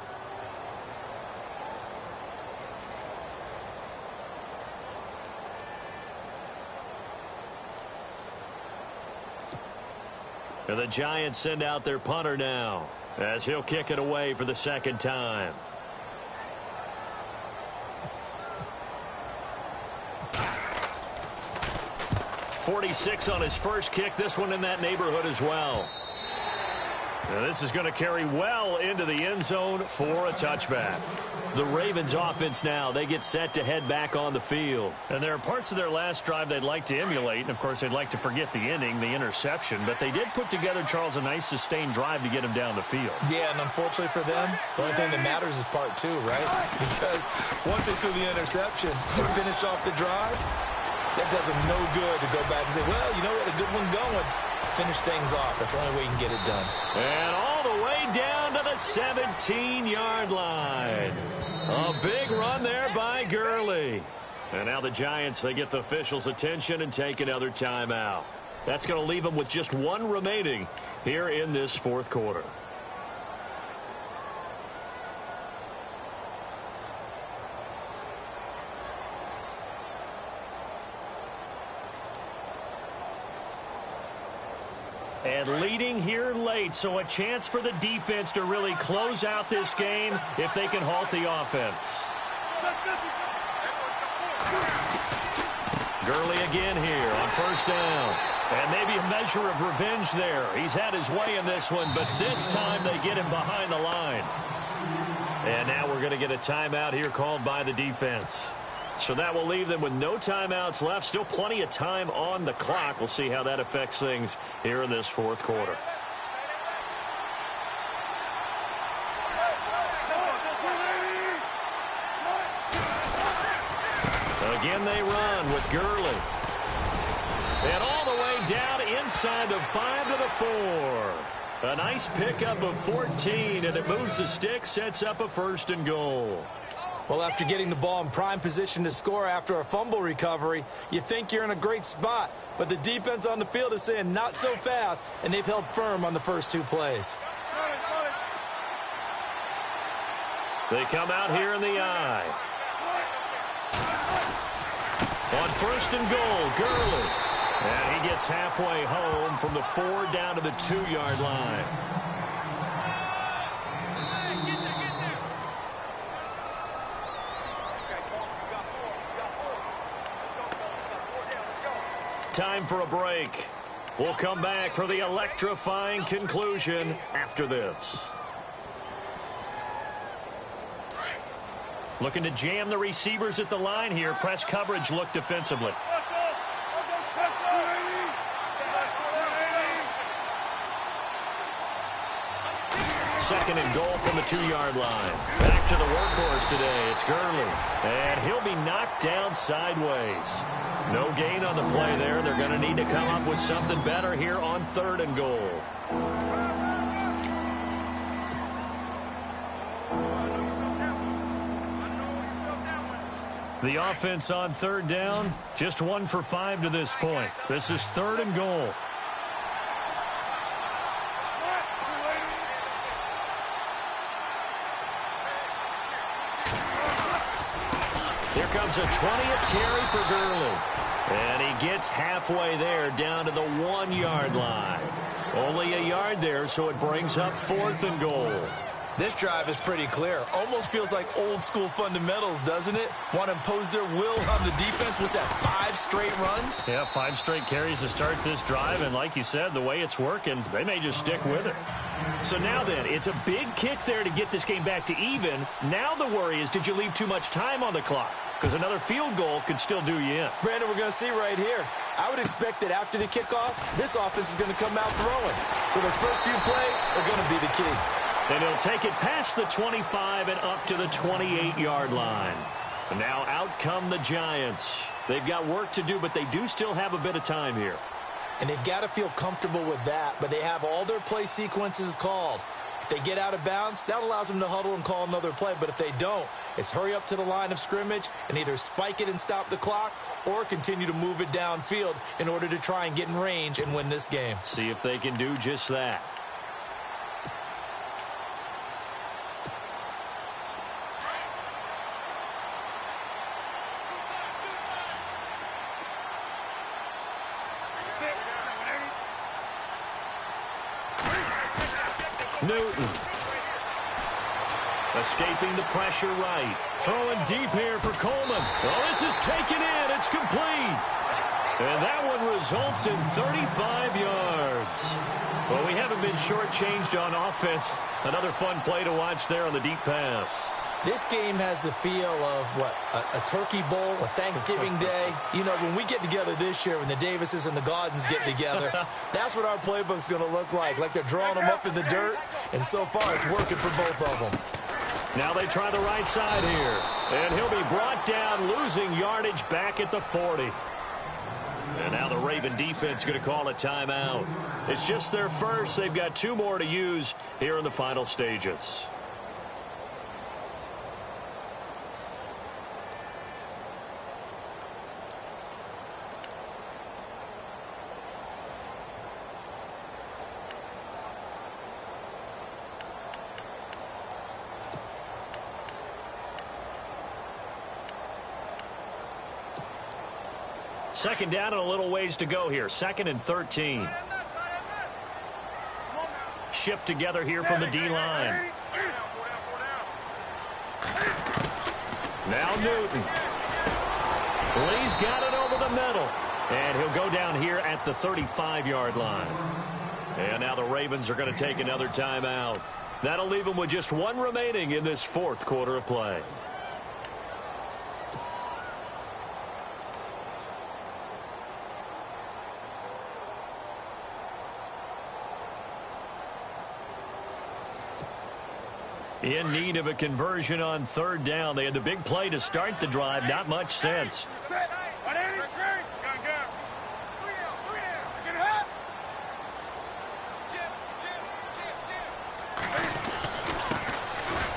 And the Giants send out their punter now as he'll kick it away for the 2nd time. .46 on his first kick. This one in that neighborhood as well. Now this is going to carry well into the end zone for a touchback. The Ravens offense now, they get set to head back on the field. And there are parts of their last drive they'd like to emulate. And, of course, they'd like to forget the inning, the interception. But they did put together, Charles, a nice sustained drive to get him down the field. Yeah, and unfortunately for them, the only thing that matters is part 2, right? Because once they threw the interception and finished off the drive, that does them no good to go back and say, well, you know what, a good one going. Finish things off. That's the only way you can get it done. And all the way down to the 17-yard line. A big run there by Gurley. And now the Giants, they get the officials' attention and take another timeout. That's going to leave them with just 1 remaining here in this 4th quarter. And leading here late, so a chance for the defense to really close out this game if they can halt the offense. Gurley again here on 1st down. And maybe a measure of revenge there. He's had his way in this one, but this time they get him behind the line. And now we're going to get a timeout here called by the defense. So that will leave them with no timeouts left. Still plenty of time on the clock. We'll see how that affects things here in this 4th quarter. Again they run with Gurley. And all the way down inside the 5 to the 4. A nice pickup of 14, and it moves the stick, sets up a 1st and goal. Well, after getting the ball in prime position to score after a fumble recovery, you think you're in a great spot. But the defense on the field is saying not so fast, and they've held firm on the first 2 plays. They come out here in the eye. On 1st and goal, Gurley. And he gets halfway home from the 4 down to the 2-yard line. Time for a break. We'll come back for the electrifying conclusion after this. Looking to jam the receivers at the line here. Press coverage look defensively. Second and goal from the 2-yard line. Back to the workhorse today. It's Gurley. And he'll be knocked down sideways. No gain on the play there. They're going to need to come up with something better here on 3rd and goal. The offense on 3rd down, just 1 for 5 to this point. This is 3rd and goal. Here comes a 20th carry for Gurley. And he gets halfway there down to the 1-yard line. Only a yard there, so it brings up 4th and goal. This drive is pretty clear. Almost feels like old-school fundamentals, doesn't it? Want to impose their will on the defense. Was that 5 straight runs? Yeah, 5 straight carries to start this drive. And like you said, the way it's working, they may just stick with it. So now then, it's a big kick there to get this game back to even. Now the worry is, did you leave too much time on the clock? Because another field goal could still do you in. Brandon, we're going to see right here. I would expect that after the kickoff, this offense is going to come out throwing. So those first few plays are going to be the key. And he'll take it past the 25 and up to the 28-yard line. And now out come the Giants. They've got work to do, but they do still have a bit of time here. And they've got to feel comfortable with that, but they have all their play sequences called. If they get out of bounds, that allows them to huddle and call another play. But if they don't, it's hurry up to the line of scrimmage and either spike it and stop the clock or continue to move it downfield in order to try and get in range and win this game. See if they can do just that. Newton. Escaping the pressure right. Throwing deep here for Coleman. Oh, this is taken in. It's complete. And that one results in 35 yards. Well, we haven't been shortchanged on offense. Another fun play to watch there on the deep pass. This game has the feel of, what, a turkey bowl, a Thanksgiving day. You know, when we get together this year, when the Davises and the Gaudens get together, that's what our playbook's going to look like they're drawing them up in the dirt, and so far it's working for both of them. Now they try the right side here, and he'll be brought down, losing yardage back at the 40. And now the Raven defense going to call a timeout. It's just their first. They've got 2 more to use here in the final stages. Second down and a little ways to go here. 2nd and 13. Shift together here from the D-line. Now Newton. Lee's got it over the middle. And he'll go down here at the 35-yard line. And now the Ravens are going to take another timeout. That'll leave them with just 1 remaining in this 4th quarter of play. In need of a conversion on 3rd down. They had the big play to start the drive. Not much sense.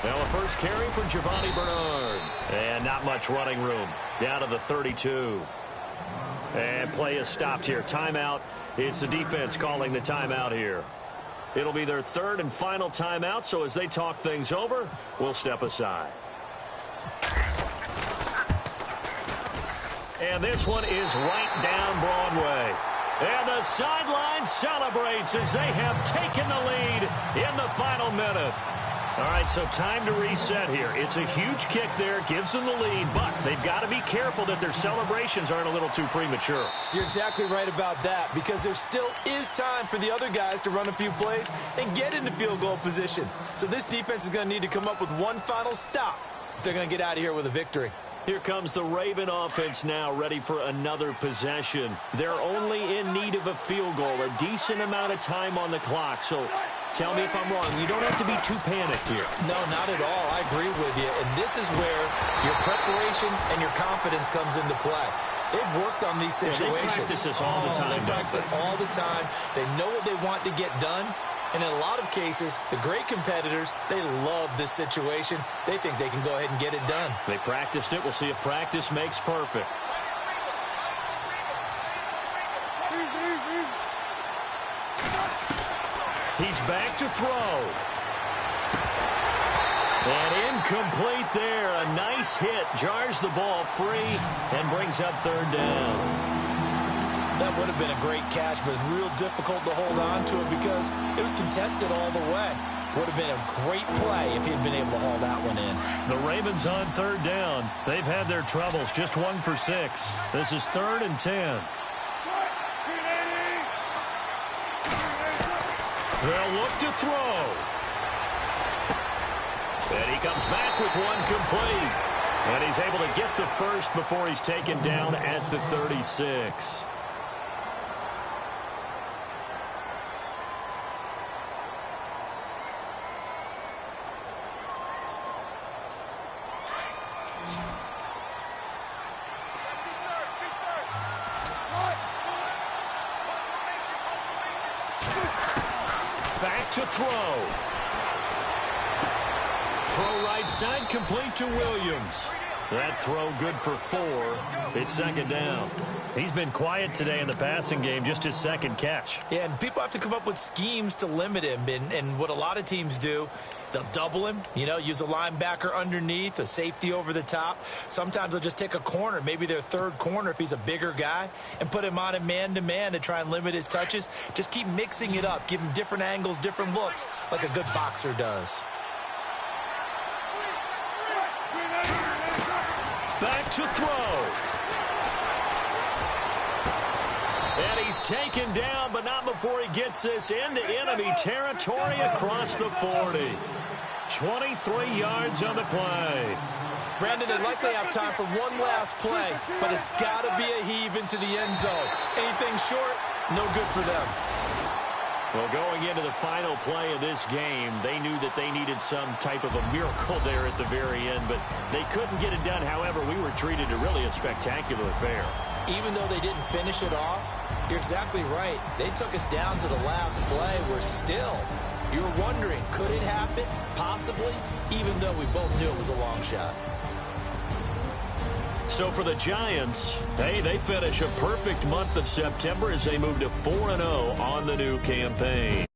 Now a first carry for Giovanni Bernard. And not much running room. Down to the 32. And play is stopped here. Timeout. It's the defense calling the timeout here. It'll be their 3rd and final timeout, so as they talk things over, we'll step aside. And this one is right down Broadway. And the sideline celebrates as they have taken the lead in the final minute. All right, so time to reset here. It's a huge kick there, gives them the lead, but they've got to be careful that their celebrations aren't a little too premature. You're exactly right about that, because there still is time for the other guys to run a few plays and get into field goal position. So this defense is going to need to come up with one final stop if they're going to get out of here with a victory. Here comes the Raven offense now, ready for another possession. They're only in need of a field goal, a decent amount of time on the clock. So tell me if I'm wrong. You don't have to be too panicked here. No, not at all. I agree with you. And this is where your preparation and your confidence comes into play. They've worked on these situations. They practice this all the time. They practice it all the time. They know what they want to get done. And in a lot of cases, the great competitors, they love this situation. They think they can go ahead and get it done. They practiced it. We'll see if practice makes perfect. He's back to throw. And incomplete there. A nice hit. Jars the ball free and brings up third down. That would have been a great catch, but it's real difficult to hold on to it because it was contested all the way. Would have been a great play if he had been able to haul that one in. The Ravens on third down. They've had their troubles. Just 1 for 6. This is 3rd and 10. They'll look to throw. And he comes back with one complete. And he's able to get the first before he's taken down at the 36. Back to throw. Throw right side, complete to Williams. That throw good for 4. It's 2nd down. He's been quiet today in the passing game, just his 2nd catch. Yeah, and people have to come up with schemes to limit him. And what a lot of teams do, they'll double him, use a linebacker underneath, a safety over the top. Sometimes they'll just take a corner, maybe their 3rd corner if he's a bigger guy, and put him on a man-to-man to try and limit his touches. Just keep mixing it up, give him different angles, different looks, like a good boxer does. Back to throw. And he's taken down, but not before he gets this into enemy territory across the 40. 23 yards on the play. Brandon, they likely have time for one last play, but it's got to be a heave into the end zone. Anything short, no good for them. Well, going into the final play of this game, they knew that they needed some type of a miracle there at the very end, but they couldn't get it done. However, we were treated to really a spectacular affair. Even though they didn't finish it off, you're exactly right. They took us down to the last play. We're still, you were wondering, could it happen? Possibly, even though we both knew it was a long shot. So for the Giants, hey, they finish a perfect month of September as they move to 4-0 on the new campaign.